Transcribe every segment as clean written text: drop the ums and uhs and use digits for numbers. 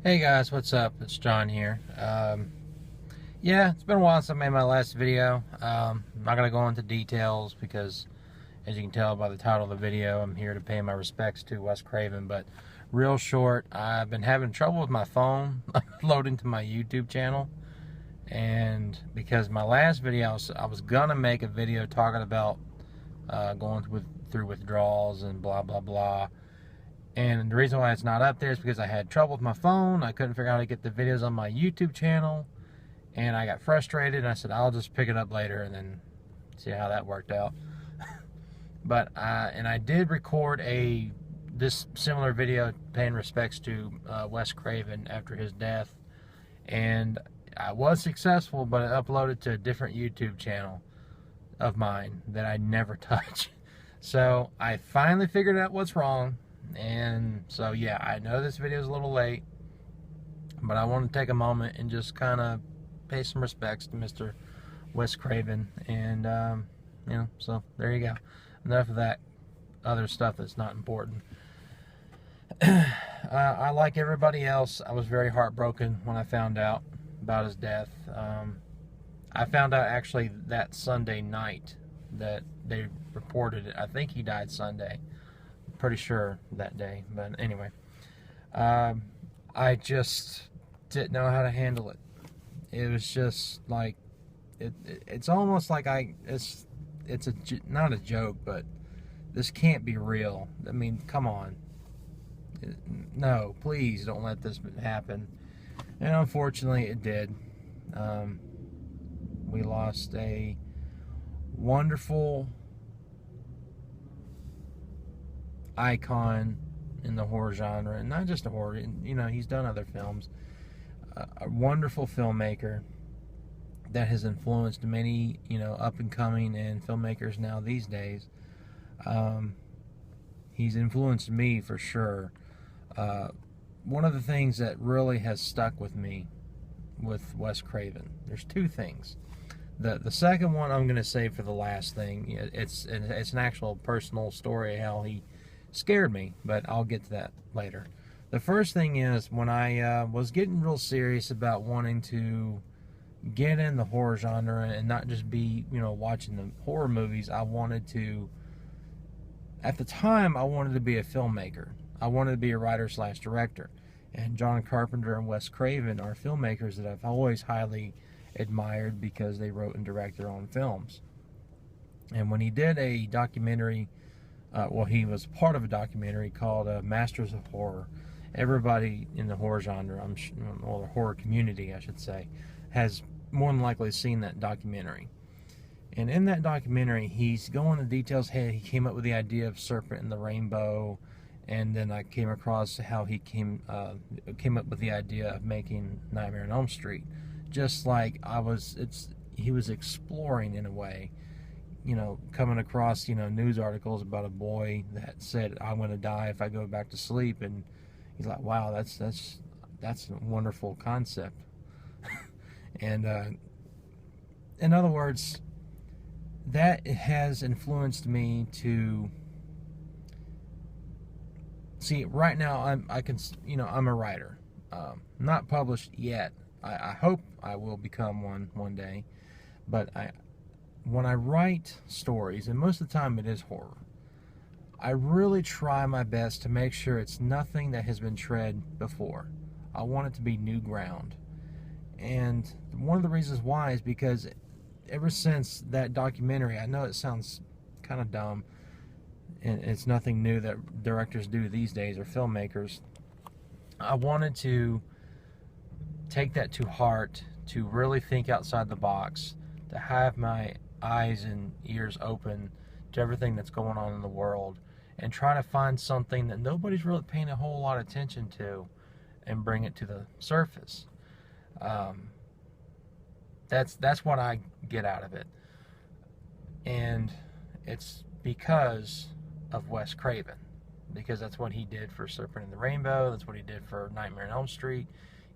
Hey guys, what's up? It's John here. Yeah, it's been a while since I made my last video. I'm not going to go into details because, as you can tell by the title of the video, I'm here to pay my respects to Wes Craven. But real short, I've been having trouble with my phone uploading to my YouTube channel. And because my last video, I was going to make a video talking about going through withdrawals and blah, blah, blah. And the reason why it's not up there is because I had trouble with my phone. I couldn't figure out how to get the videos on my YouTube channel. And I got frustrated and I said, I'll just pick it up later and then see how that worked out. But, I did record this similar video paying respects to Wes Craven after his death. And I was successful, but I uploaded to a different YouTube channel of mine that I never touch. So I finally figured out what's wrong. And so yeah, I know this video is a little late, but I want to take a moment and just kind of pay some respects to Mr. Wes Craven. And so there you go. Enough of that other stuff that's not important. I, like everybody else, I was very heartbroken when I found out about his death. I found out actually that Sunday night that they reported it. I think he died Sunday. Pretty sure that day, but anyway, I just didn't know how to handle it. It was just like it's almost like it's not a joke, but this can't be real. I mean, come on, no, please don't let this happen. And unfortunately, it did. We lost a wonderful icon in the horror genre, and not just a horror, he's done other films. A wonderful filmmaker that has influenced many, up and coming and filmmakers now these days. He's influenced me for sure. One of the things that really has stuck with me with Wes Craven, there's two things. The second one I'm going to save for the last thing. It's an actual personal story how he scared me, but I'll get to that later. The first thing is, when I was getting real serious about wanting to get in the horror genre and not just be, watching the horror movies, I wanted to, at the time, I wanted to be a filmmaker. I wanted to be a writer/director. And John Carpenter and Wes Craven are filmmakers that I've always highly admired because they wrote and directed their own films. And when he did a documentary, he was part of a documentary called Masters of Horror. Everybody in the horror genre, or the horror community, I should say, has more than likely seen that documentary. And in that documentary, he's going into details. Hey, he came up with the idea of Serpent and the Rainbow, and then I came across how he came up with the idea of making Nightmare on Elm Street. Just like he was exploring in a way. Coming across, news articles about a boy that said, I'm going to die if I go back to sleep. And he's like, wow, that's a wonderful concept. And in other words, that has influenced me to see, right now, I'm a writer. Not published yet. I hope I will become one day. But when I write stories, and most of the time it is horror, I really try my best to make sure it's nothing that has been tread before. I want it to be new ground. And one of the reasons why is because ever since that documentary, I know it sounds kind of dumb, and it's nothing new that directors do these days or filmmakers. I wanted to take that to heart, to really think outside the box, to have my eyes and ears open to everything that's going on in the world, and try to find something that nobody's really paying a whole lot of attention to and bring it to the surface. That's what I get out of it. And it's because of Wes Craven, because that's what he did for Serpent and the Rainbow. That's what he did for Nightmare on Elm Street.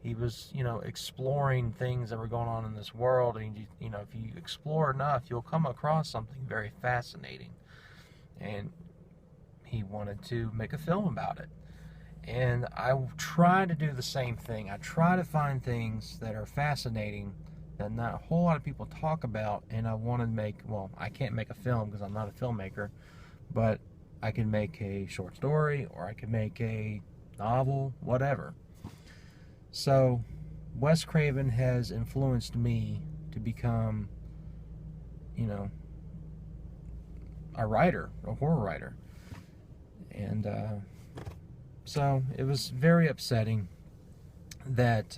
He was, exploring things that were going on in this world. And, if you explore enough, you'll come across something very fascinating. And he wanted to make a film about it. And I try to do the same thing. I try to find things that are fascinating that not a whole lot of people talk about, and I want to make, well, I can't make a film because I'm not a filmmaker, but I can make a short story, or I can make a novel, whatever. So Wes Craven has influenced me to become, you know, a writer, a horror writer. And so it was very upsetting that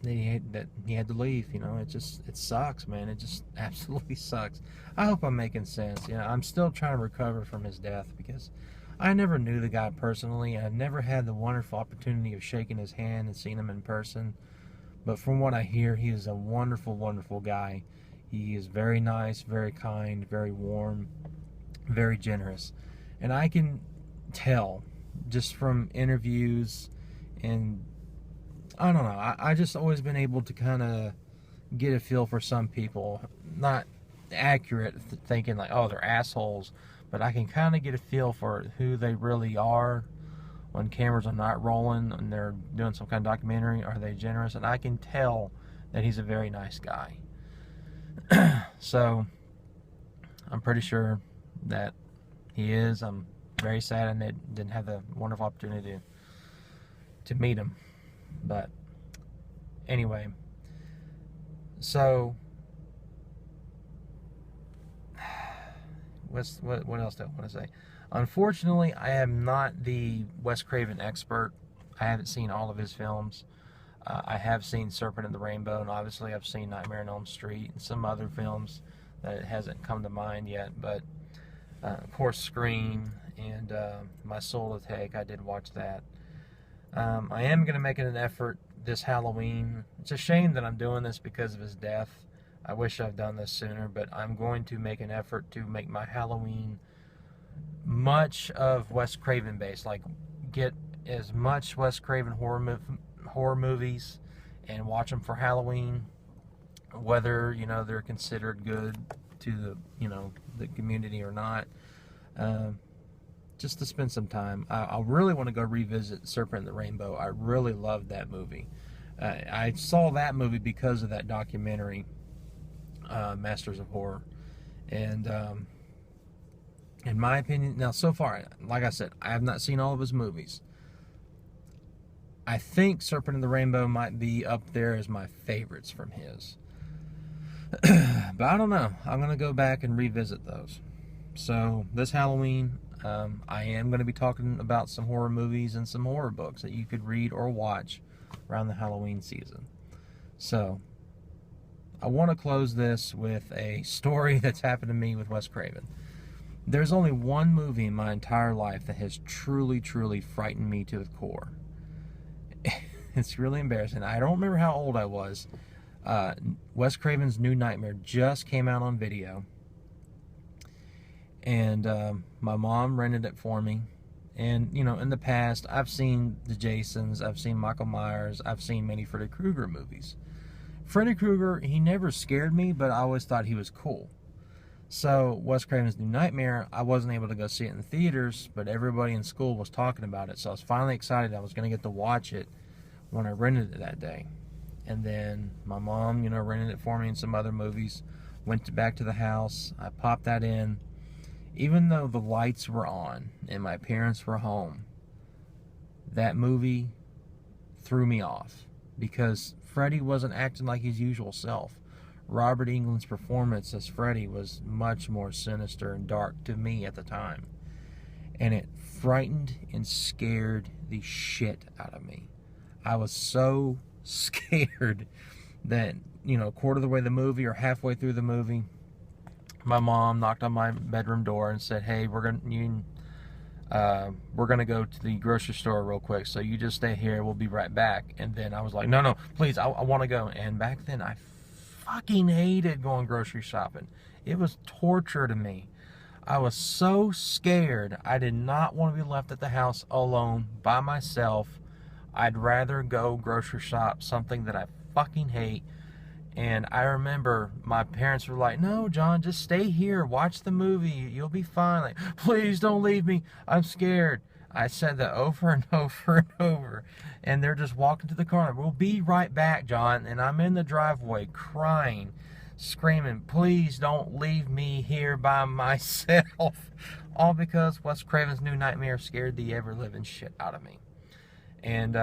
that he had to leave. You know, it sucks, man. It just absolutely sucks. I hope I'm making sense. You know, I'm still trying to recover from his death because I never knew the guy personally. I never had the wonderful opportunity of shaking his hand and seeing him in person. But from what I hear, he is a wonderful, wonderful guy. He is very nice, very kind, very warm, very generous. And I can tell just from interviews, and I don't know, I just always been able to kind of get a feel for some people. Not accurate, thinking like, oh, they're assholes, but I can kind of get a feel for who they really are when cameras are not rolling and they're doing some kind of documentary. Are they generous? And I can tell that he's a very nice guy. So I'm pretty sure that he is. I'm very sad I didn't have the wonderful opportunity to meet him. But anyway, so what else do I want to say? Unfortunately, I am not the Wes Craven expert. I haven't seen all of his films. I have seen Serpent in the Rainbow, and obviously I've seen Nightmare on Elm Street and some other films that it hasn't come to mind yet. But of course, Scream and My Soul to Take, I did watch that. I am going to make an effort this Halloween. It's a shame that I'm doing this because of his death. I wish I've done this sooner, but I'm going to make an effort to make my Halloween much of Wes Craven based. Like, get as much Wes Craven horror movies and watch them for Halloween, whether, you know, they're considered good to the, you know, the community or not. Just to spend some time. I really want to go revisit Serpent in the Rainbow. I really loved that movie. I saw that movie because of that documentary, Masters of Horror. And in my opinion, now so far, like I said, I have not seen all of his movies. I think Serpent in the Rainbow might be up there as my favorites from his. But I don't know. I'm going to go back and revisit those. So this Halloween, I am going to be talking about some horror movies and some horror books that you could read or watch around the Halloween season. So I want to close this with a story that's happened to me with Wes Craven. There's only one movie in my entire life that has truly, truly frightened me to the core. It's really embarrassing. I don't remember how old I was. Wes Craven's New Nightmare just came out on video. And my mom rented it for me. And, you know, in the past, I've seen the Jasons, I've seen Michael Myers, I've seen many Freddy Krueger movies. Freddy Krueger, he never scared me, but I always thought he was cool. So, Wes Craven's New Nightmare, I wasn't able to go see it in the theaters, but everybody in school was talking about it. So I was finally excited I was going to get to watch it when I rented it that day. And then my mom, you know, rented it for me and some other movies. Went back to the house. I popped that in. Even though the lights were on and my parents were home, that movie threw me off because Freddy wasn't acting like his usual self. Robert Englund's performance as Freddy was much more sinister and dark to me at the time. And it frightened and scared the shit out of me. I was so scared that, you know, a quarter of the way the movie or halfway through the movie, my mom knocked on my bedroom door and said, "Hey, we're gonna go to the grocery store real quick, so you just stay here. We'll be right back." And then I was like, "No, please, I want to go." And back then, I fucking hated going grocery shopping. It was torture to me. I was so scared. I did not want to be left at the house alone by myself. I'd rather go grocery shop something that I fucking hate And I remember my parents were like, "No, John, just stay here. Watch the movie. You'll be fine. Like, please don't leave me. I'm scared." I said that over and over and over. And they're just walking to the car. "We'll be right back, John." And I'm in the driveway crying, screaming, "Please don't leave me here by myself." All because Wes Craven's New Nightmare scared the ever-living shit out of me. And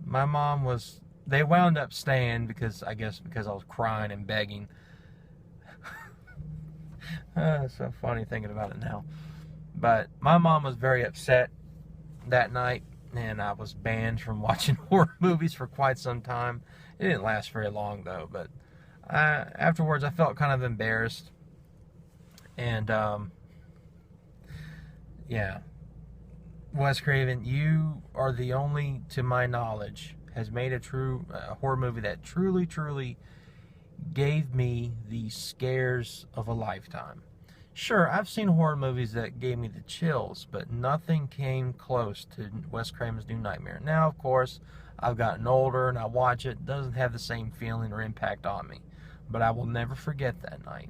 my mom was... They wound up staying because I was crying and begging. It's so funny thinking about it now. But my mom was very upset that night, and I was banned from watching horror movies for quite some time. It didn't last very long, though, but afterwards I felt kind of embarrassed. And, yeah. Wes Craven, you are the only, to my knowledge, has made a true horror movie that truly gave me the scares of a lifetime. Sure, I've seen horror movies that gave me the chills, but nothing came close to Wes Craven's New Nightmare. Now, of course, I've gotten older and I watch it doesn't have the same feeling or impact on me. But I will never forget that night.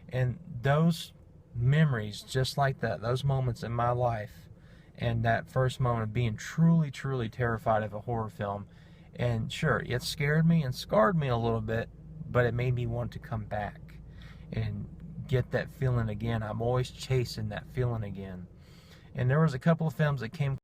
And those memories, just like that, those moments in my life, and that first moment of being truly terrified of a horror film. And sure, it scared me and scarred me a little bit, but it made me want to come back and get that feeling again. I'm always chasing that feeling again. And there was a couple of films that came